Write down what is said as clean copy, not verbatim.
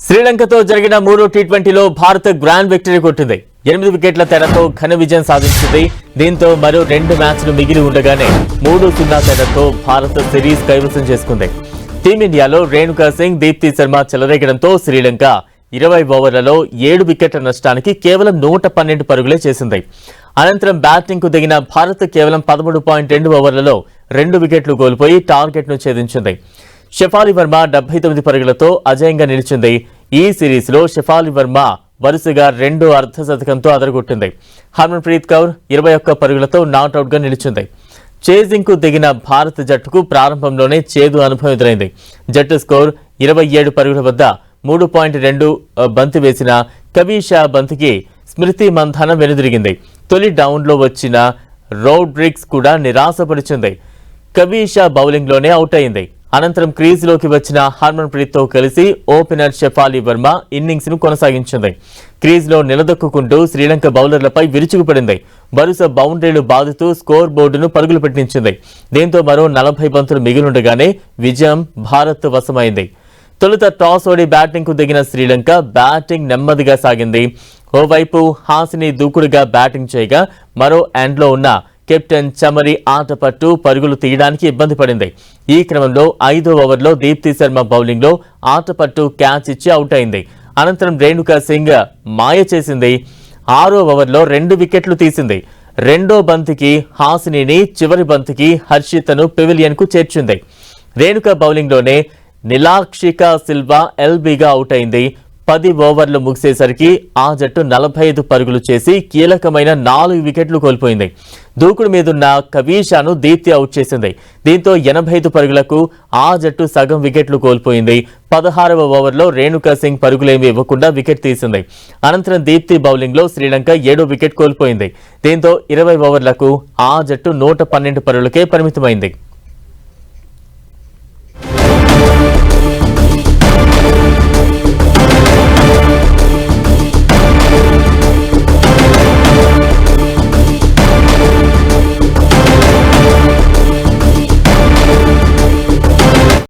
శ్రీలంకతో జరిగిన మూడో టీ20లో భారత్ గ్రాండ్ విక్టరీ కొట్టింది. 8 వికెట్ల తేడాతో ఘన విజయం సాధించింది. దీంతో మరో 2 మ్యాచ్లు మిగిలి ఉండగానే 3-0 తేడాతో భారత్ సిరీస్ కైవసం చేసుకుంది. టీమిండియాలో రేణుకా సింగ్, దీప్తి శర్మ చెలరేగడంతో శ్రీలంక 20 ఓవర్లలో 7 వికెట్ల నష్టానికి కేవలం 112 పరుగులే చేసింది. అనంతరం బ్యాటింగ్ కు దిగిన భారత్ కేవలం 13.2 ఓవర్లలో 2 వికెట్లు కోల్పోయి టార్గెట్ ను ఛేదించింది. షెఫాలి వర్మ 79 పరుగులతో అజయంగా నిలిచింది. ఈ సిరీస్ లో షెఫాలి వర్మ వరుసగా 2 అర్ధశతకంతో అదరగొట్టింది. హర్మన్ ప్రీత్ కౌర్ 21 పరుగులతో నాట్అవుట్ గా నిలిచింది. చేజింగ్ కు దిగిన భారత జట్టుకు ప్రారంభంలోనే చేదు అనుభవం ఎదురైంది. జట్టు స్కోర్ 27 పరుగుల వద్ద 3.2 బంతి వేసిన కవీషా బంతికి స్మృతి మంధాన వెనుదిరిగింది. తొలి డౌన్లో వచ్చిన రోడ్రిగ్స్ కూడా నిరాశపరిచింది. కవీషా బౌలింగ్ లోనే అవుట్ అయింది. అనంతరం క్రీజ్లోకి వచ్చిన హర్మన్ ప్రీత్ తో కలిసి ఓపెనర్ షెఫాలి వర్మ ఇన్నింగ్స్ ను కొనసాగించింది. క్రీజ్లో నిలదొక్కుంటూ శ్రీలంక బౌలర్లపై విరుచుకుపడింది. వరుస బౌండరీలు బాదుతూ స్కోర్ బోర్డును పరుగులు పెట్టించింది. దీంతో మరో 40 బంతులు మిగిలుండగానే విజయం భారత్ వశమైంది. తొలుత టాస్ ఓడి బ్యాటింగ్ కు దిగిన శ్రీలంక బ్యాటింగ్ నెమ్మదిగా సాగింది. ఓవైపు హాసిని దూకుడుగా బ్యాటింగ్ చేయగా మరో ఎండ్లో ఉన్న కెప్టెన్ చమరి ఆట పట్టు పరుగులు తీయడానికి ఇబ్బంది పడింది. ఈ క్రమంలో 5వ ఓవర్లో దీప్తి శర్మ బౌలింగ్ లో ఆట పట్టు క్యాచ్ ఇచ్చి అవుట్ అయింది. అనంతరం రేణుకా సింగ్ మాయ చేసింది. 6వ ఓవర్లో 2 వికెట్లు తీసింది. రెండో బంతికి హాసినిని, చివరి బంతికి హర్షితను పెవిలియన్ కు చేర్చింది. రేణుకా బౌలింగ్ లోనే నిలాక్షికా సిల్వా ఎల్బీగా అవుట్ అయింది. 10 ఓవర్లు ముగిసేసరికి ఆ జట్టు 45 పరుగులు చేసి కీలకమైన 4 వికెట్లు కోల్పోయింది. దూకుడు మీదున్న కవీషాను దీప్తి అవుట్ చేసింది. దీంతో 85 పరుగులకు ఆ జట్టు సగం వికెట్లు కోల్పోయింది. 16వ ఓవర్లో రేణుకా సింగ్ పరుగులేమీ ఇవ్వకుండా వికెట్ తీసింది. అనంతరం దీప్తి బౌలింగ్ లో శ్రీలంక 7వ వికెట్ కోల్పోయింది. దీంతో 20 ఓవర్లకు ఆ జట్టు 112 పరుగులకే పరిమితమైంది.